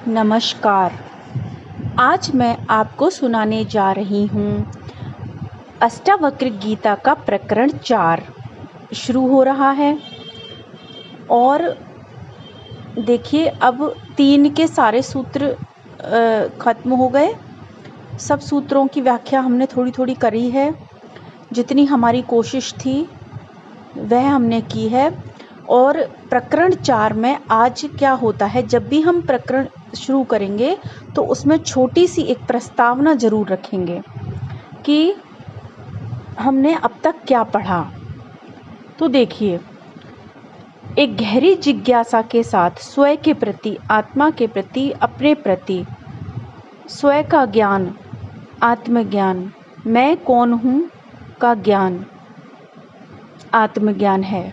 नमस्कार। आज मैं आपको सुनाने जा रही हूँ अष्टावक्र गीता का प्रकरण 4 शुरू हो रहा है। और देखिए, अब 3 के सारे सूत्र खत्म हो गए। सब सूत्रों की व्याख्या हमने थोड़ी थोड़ी करी है। जितनी हमारी कोशिश थी वह हमने की है। और प्रकरण 4 में आज क्या होता है, जब भी हम प्रकरण शुरू करेंगे तो उसमें छोटी सी एक प्रस्तावना जरूर रखेंगे कि हमने अब तक क्या पढ़ा। तो देखिए, एक गहरी जिज्ञासा के साथ स्वयं के प्रति, आत्मा के प्रति, अपने प्रति स्वयं का ज्ञान, आत्मज्ञान, मैं कौन हूँ का ज्ञान आत्मज्ञान है।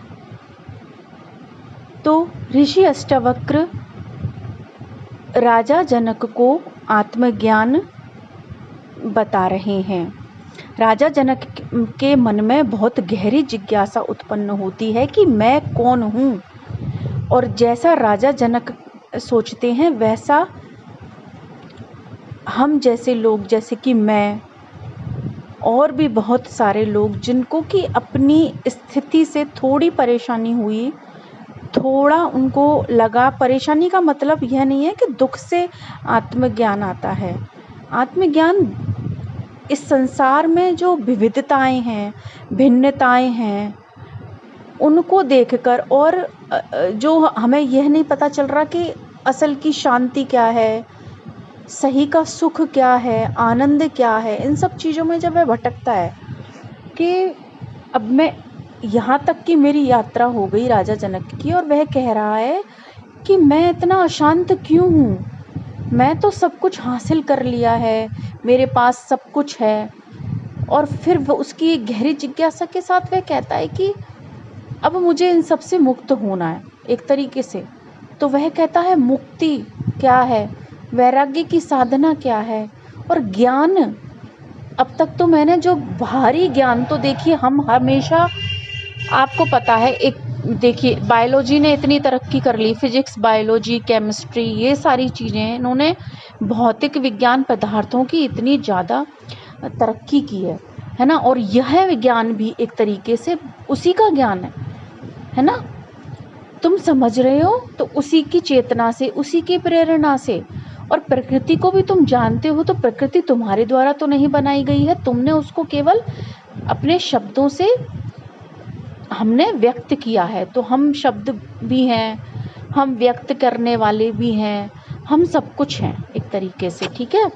तो ऋषि अष्टावक्र राजा जनक को आत्मज्ञान बता रहे हैं। राजा जनक के मन में बहुत गहरी जिज्ञासा उत्पन्न होती है कि मैं कौन हूँ। और जैसा राजा जनक सोचते हैं वैसा हम जैसे लोग, जैसे कि मैं और भी बहुत सारे लोग, जिनको कि अपनी स्थिति से थोड़ी परेशानी हुई, थोड़ा उनको लगा, परेशानी का मतलब यह नहीं है कि दुख से आत्मज्ञान आता है। आत्मज्ञान इस संसार में जो विविधताएं हैं, भिन्नताएं हैं, उनको देखकर, और जो हमें यह नहीं पता चल रहा कि असल की शांति क्या है, सही का सुख क्या है, आनंद क्या है, इन सब चीज़ों में जब वह भटकता है कि अब मैं यहाँ तक की मेरी यात्रा हो गई राजा जनक की, और वह कह रहा है कि मैं इतना अशांत क्यों हूँ, मैं तो सब कुछ हासिल कर लिया है, मेरे पास सब कुछ है। और फिर वो उसकी गहरी जिज्ञासा के साथ वह कहता है कि अब मुझे इन सब से मुक्त होना है एक तरीके से। तो वह कहता है मुक्ति क्या है, वैराग्य की साधना क्या है, और ज्ञान। अब तक तो मैंने जो भारी ज्ञान, तो देखिए हम हमेशा, आपको पता है, एक देखिए बायोलॉजी ने इतनी तरक्की कर ली, फिजिक्स, बायोलॉजी, केमिस्ट्री, ये सारी चीज़ें, इन्होंने भौतिक विज्ञान, पदार्थों की इतनी ज़्यादा तरक्की की है ना। और यह विज्ञान भी एक तरीके से उसी का ज्ञान है ना। तुम समझ रहे हो तो उसी की चेतना से, उसी की प्रेरणा से। और प्रकृति को भी तुम जानते हो तो प्रकृति तुम्हारे द्वारा तो नहीं बनाई गई है, तुमने उसको केवल अपने शब्दों से हमने व्यक्त किया है। तो हम शब्द भी हैं, हम व्यक्त करने वाले भी हैं, हम सब कुछ हैं एक तरीके से, ठीक है।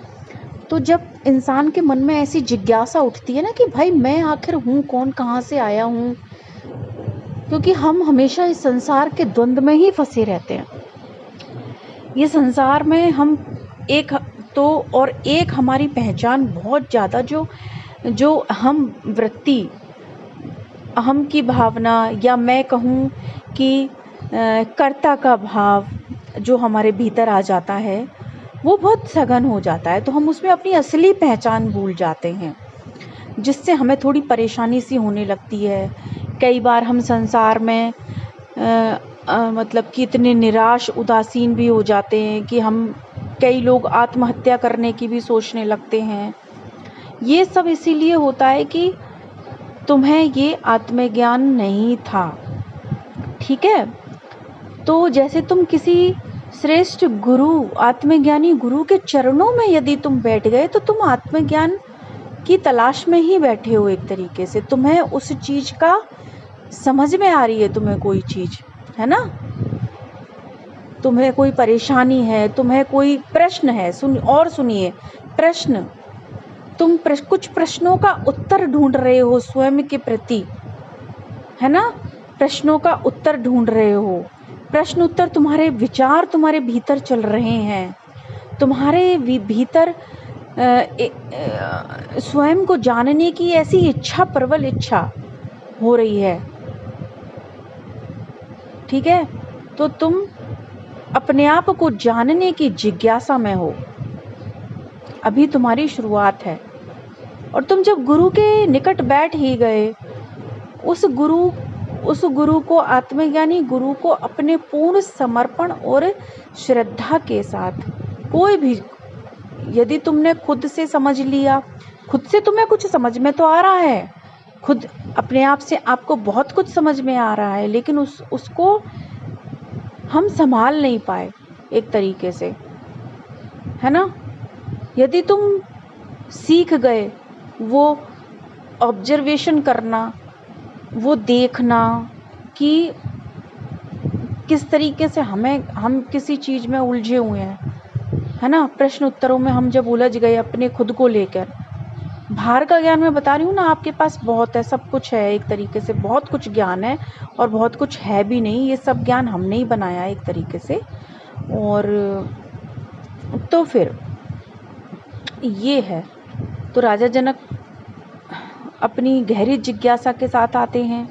तो जब इंसान के मन में ऐसी जिज्ञासा उठती है ना कि भाई मैं आखिर हूँ कौन, कहाँ से आया हूँ, क्योंकि हम हमेशा इस संसार के द्वंद्व में ही फंसे रहते हैं। ये संसार में हम एक तो, और एक हमारी पहचान बहुत ज़्यादा, जो हम वृत्ति, अहम की भावना, या मैं कहूँ कि कर्ता का भाव जो हमारे भीतर आ जाता है, वो बहुत सघन हो जाता है। तो हम उसमें अपनी असली पहचान भूल जाते हैं, जिससे हमें थोड़ी परेशानी सी होने लगती है। कई बार हम संसार में मतलब कि इतने निराश, उदासीन भी हो जाते हैं कि कई लोग आत्महत्या करने की भी सोचने लगते हैं। ये सब इसीलिए होता है कि तुम्हें ये आत्मज्ञान नहीं था, ठीक है। तो जैसे तुम किसी श्रेष्ठ गुरु, आत्मज्ञानी गुरु के चरणों में यदि तुम बैठ गए तो तुम आत्मज्ञान की तलाश में ही बैठे हो एक तरीके से। तुम्हें उस चीज का समझ में आ रही है, तुम्हें कोई चीज है ना, तुम्हें कोई परेशानी है, तुम्हें कोई प्रश्न है, सुनिए प्रश्न, तुम कुछ प्रश्नों का उत्तर ढूंढ रहे हो स्वयं के प्रति, है ना। प्रश्नों का उत्तर ढूंढ रहे हो, प्रश्न उत्तर, तुम्हारे विचार तुम्हारे भीतर चल रहे हैं, तुम्हारे भीतर स्वयं को जानने की ऐसी इच्छा, प्रबल इच्छा हो रही है, ठीक है। तो तुम अपने आप को जानने की जिज्ञासा में हो, अभी तुम्हारी शुरुआत है। और तुम जब गुरु के निकट बैठ ही गए, उस गुरु को, आत्मज्ञानी गुरु को अपने पूर्ण समर्पण और श्रद्धा के साथ कोई भी, यदि तुमने खुद से समझ लिया, खुद से तुम्हें कुछ समझ में तो आ रहा है, खुद अपने आप से आपको बहुत कुछ समझ में आ रहा है, लेकिन उसको हम संभाल नहीं पाए एक तरीके से, है ना। यदि तुम सीख गए वो ऑब्जर्वेशन करना, वो देखना कि किस तरीके से हम किसी चीज़ में उलझे हुए हैं, है ना। प्रश्न उत्तरों में हम जब उलझ गए अपने खुद को लेकर, बाहर का ज्ञान मैं बता रही हूँ ना, आपके पास बहुत है, सब कुछ है, एक तरीके से बहुत कुछ ज्ञान है और बहुत कुछ है भी नहीं, ये सब ज्ञान हमने ही बनाया एक तरीके से। और तो फिर ये है, तो राजा जनक अपनी गहरी जिज्ञासा के साथ आते हैं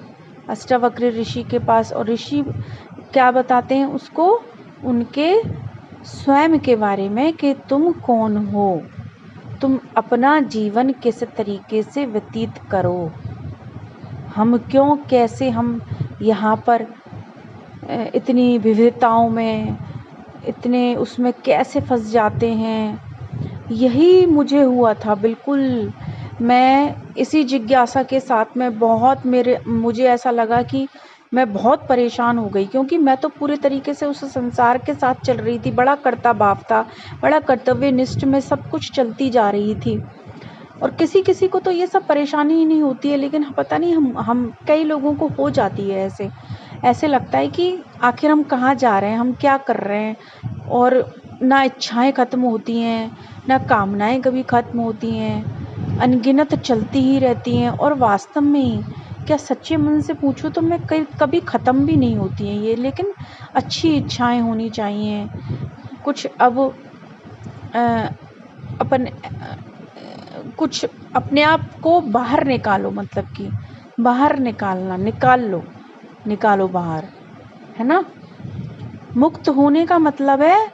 अष्टावक्र ऋषि के पास, और ऋषि क्या बताते हैं उसको, उनके स्वयं के बारे में कि तुम कौन हो, तुम अपना जीवन किस तरीके से व्यतीत करो, हम क्यों, कैसे हम यहाँ पर इतनी विविधताओं में, इतने उसमें कैसे फंस जाते हैं। यही मुझे हुआ था बिल्कुल। मैं इसी जिज्ञासा के साथ में मुझे ऐसा लगा कि मैं बहुत परेशान हो गई, क्योंकि मैं तो पूरे तरीके से उस संसार के साथ चल रही थी, बड़ा कर्ता भाव था, बड़ा कर्तव्यनिष्ठ में सब कुछ चलती जा रही थी। और किसी किसी को तो ये सब परेशानी ही नहीं होती है, लेकिन पता नहीं हम कई लोगों को हो जाती है। ऐसे लगता है कि आखिर हम कहाँ जा रहे हैं, हम क्या कर रहे हैं, और ना इच्छाएं खत्म होती हैं, ना कामनाएं कभी खत्म होती हैं, अनगिनत चलती ही रहती हैं, और वास्तव में ही क्या सच्चे मन से पूछूं तो मैं कभी ख़त्म भी नहीं होती हैं ये। लेकिन अच्छी इच्छाएं होनी चाहिए कुछ। अब अपन कुछ अपने आप को बाहर निकालो, मतलब कि बाहर निकालो बाहर, है ना। मुक्त होने का मतलब है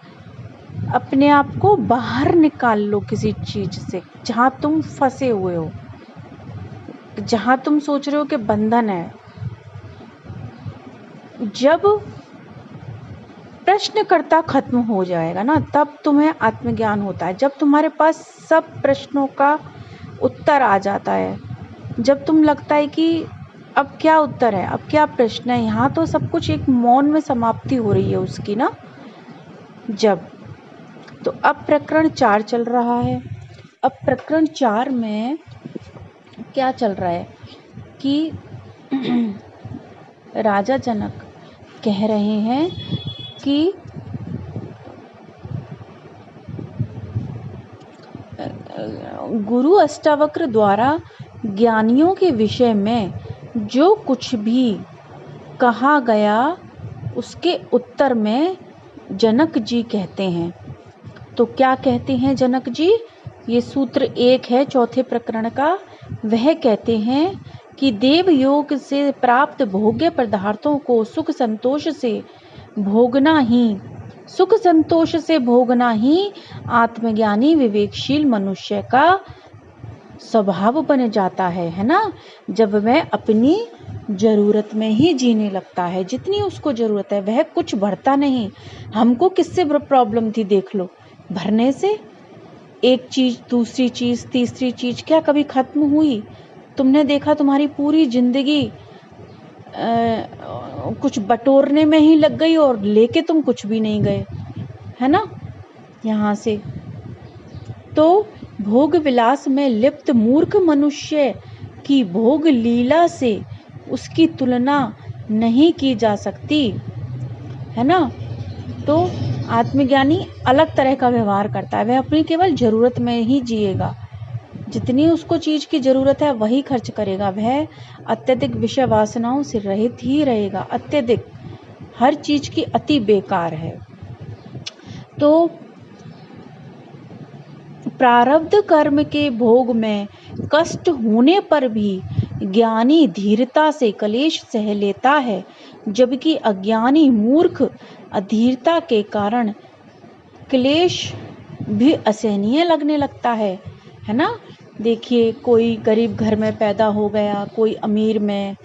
अपने आप को बाहर निकाल लो किसी चीज से जहां तुम फंसे हुए हो, जहां तुम सोच रहे हो कि बंधन है। जब प्रश्नकर्ता खत्म हो जाएगा ना, तब तुम्हें आत्मज्ञान होता है। जब तुम्हारे पास सब प्रश्नों का उत्तर आ जाता है, जब तुम लगता है कि अब क्या उत्तर है, अब क्या प्रश्न है, यहाँ तो सब कुछ एक मौन में समाप्ति हो रही है उसकी ना। जब तो अब प्रकरण 4 चल रहा है। अब प्रकरण 4 में क्या चल रहा है कि राजा जनक कह रहे हैं कि गुरु अष्टावक्र द्वारा ज्ञानियों के विषय में जो कुछ भी कहा गया उसके उत्तर में जनक जी कहते हैं। तो क्या कहते हैं जनक जी? ये सूत्र 1 है चौथे प्रकरण का। वह कहते हैं कि देव योग से प्राप्त भोग्य पदार्थों को सुख संतोष से भोगना ही आत्मज्ञानी विवेकशील मनुष्य का स्वभाव बन जाता है ना। जब वह अपनी जरूरत में ही जीने लगता है, जितनी उसको जरूरत है, वह कुछ भरता नहीं। हमको किससे प्रॉब्लम थी देख लो, भरने से। एक चीज, दूसरी चीज, तीसरी चीज क्या कभी खत्म हुई? तुमने देखा तुम्हारी पूरी जिंदगी कुछ बटोरने में ही लग गई और लेके तुम कुछ भी नहीं गए, है ना। यहाँ से तो भोग विलास में लिप्त मूर्ख मनुष्य की भोग लीला से उसकी तुलना नहीं की जा सकती, है ना। तो आत्मज्ञानी अलग तरह का व्यवहार करता है। वह अपनी केवल जरूरत में ही जिएगा, जितनी उसको चीज की जरूरत है वही खर्च करेगा। वह अत्यधिक विषय वासनाओं से रहित ही रहेगा। अत्यधिक, हर चीज की अति बेकार है। तो प्रारब्ध कर्म के भोग में कष्ट होने पर भी ज्ञानी धीरता से क्लेश सह लेता है, जबकि अज्ञानी मूर्ख अधीरता के कारण क्लेश भी असहनीय लगने लगता है ना। देखिए, कोई गरीब घर में पैदा हो गया, कोई अमीर में,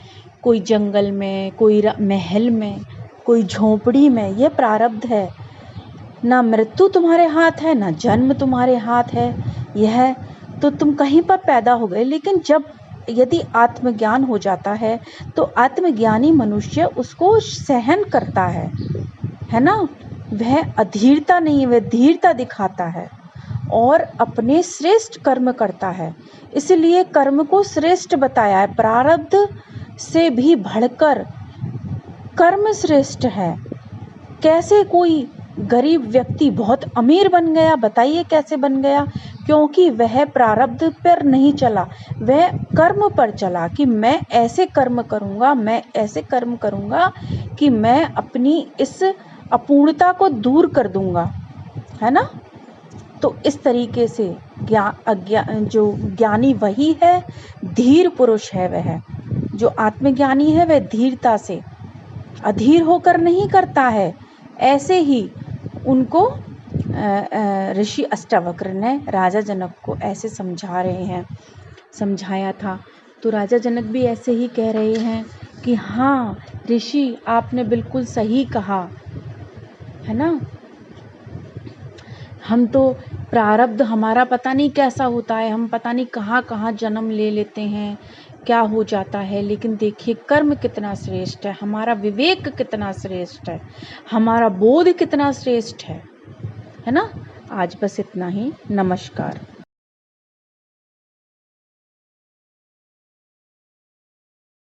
कोई जंगल में, कोई महल में, कोई झोपड़ी में, यह प्रारब्ध है। ना मृत्यु तुम्हारे हाथ है, ना जन्म तुम्हारे हाथ है। यह तो तुम कहीं पर पैदा हो गए, लेकिन जब यदि आत्मज्ञान हो जाता है तो आत्मज्ञानी मनुष्य उसको सहन करता है ना। वह अधीरता नहीं, वह धीरता दिखाता है और अपने श्रेष्ठ कर्म करता है। इसलिए कर्म को श्रेष्ठ बताया है। प्रारब्ध से भी बढ़कर कर्म श्रेष्ठ है। कैसे कोई गरीब व्यक्ति बहुत अमीर बन गया? बताइए कैसे बन गया? क्योंकि वह प्रारब्ध पर नहीं चला, वह कर्म पर चला कि मैं ऐसे कर्म करूँगा, मैं ऐसे कर्म करूँगा कि मैं अपनी इस अपूर्णता को दूर कर दूँगा, है ना। तो इस तरीके से जो ज्ञानी वही है, धीर पुरुष है वह। जो आत्मज्ञानी है वह धीरता से, अधीर होकर नहीं करता है। ऐसे ही उनको ऋषि अष्टावक्र ने राजा जनक को ऐसे समझाया था। तो राजा जनक भी ऐसे ही कह रहे हैं कि हाँ ऋषि, आपने बिल्कुल सही कहा, है ना। हम तो प्रारब्ध हमारा पता नहीं कैसा होता है, हम पता नहीं कहाँ कहाँ जन्म ले लेते हैं, क्या हो जाता है। लेकिन देखिए कर्म कितना श्रेष्ठ है, हमारा विवेक कितना श्रेष्ठ है, हमारा बोध कितना श्रेष्ठ है ना। आज बस इतना ही। नमस्कार।